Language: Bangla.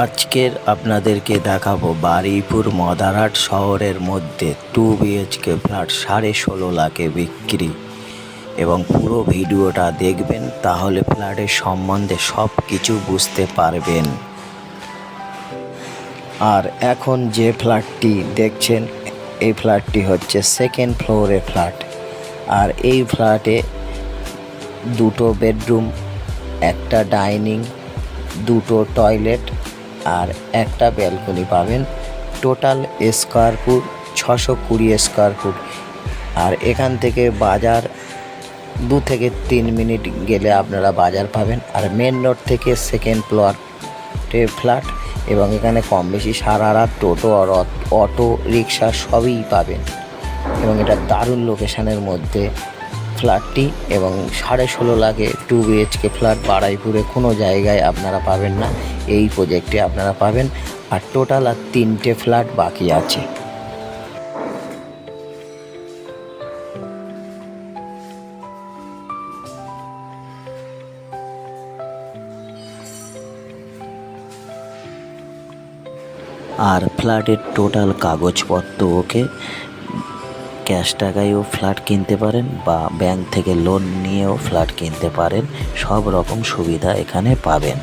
আজকের আপনাদেরকে দেখাবো বারুইপুর মদারহাট শহরের মধ্যে 2 বিএইচকে ফ্ল্যাট 16.5 লাখে বিক্রি। এবং পুরো ভিডিওটা দেখবেন, তাহলে ফ্ল্যাটের সম্বন্ধে সব কিছু বুঝতে পারবেন। আর এখন যে ফ্ল্যাটটি দেখছেন, এই ফ্ল্যাটটি হচ্ছে সেকেন্ড ফ্লোরে ফ্ল্যাট। আর এই ফ্ল্যাটে 2টো বেডরুম, একটা ডাইনিং, 2টো টয়লেট আর একটা ব্যালকনি পাবেন। Total square foot 620 square foot. আর এখান থেকে বাজার 2 থেকে 3 মিনিট গেলে আপনারা বাজার পাবেন। আর মেন রোড থেকে সেকেন্ড ফ্লোরে ফ্ল্যাট, এবং এখানে কম বেশি সারা রাত টোটো আর অটো রিক্সা সবই পাবেন। এবং এটা দারুণ লোকেশানের মধ্যে ফ্ল্যাটটি, এবং 16.5 লাখে 2 বিএইচকে ফ্ল্যাট বারুইপুরে কোনো জায়গায় আপনারা পাবেন না, এই প্রজেক্টে আপনারা পাবেন। আর টোটাল আর 3টে ফ্ল্যাট বাকি আছে। আর ফ্ল্যাটের টোটাল কাগজপত্র ওকে, ক্যাশ টাকায়ও ফ্ল্যাট কিনতে পারেন বা ব্যাংক থেকে লোন নিয়েও ফ্ল্যাট কিনতে পারেন। সব রকম সুবিধা এখানে পাবেন।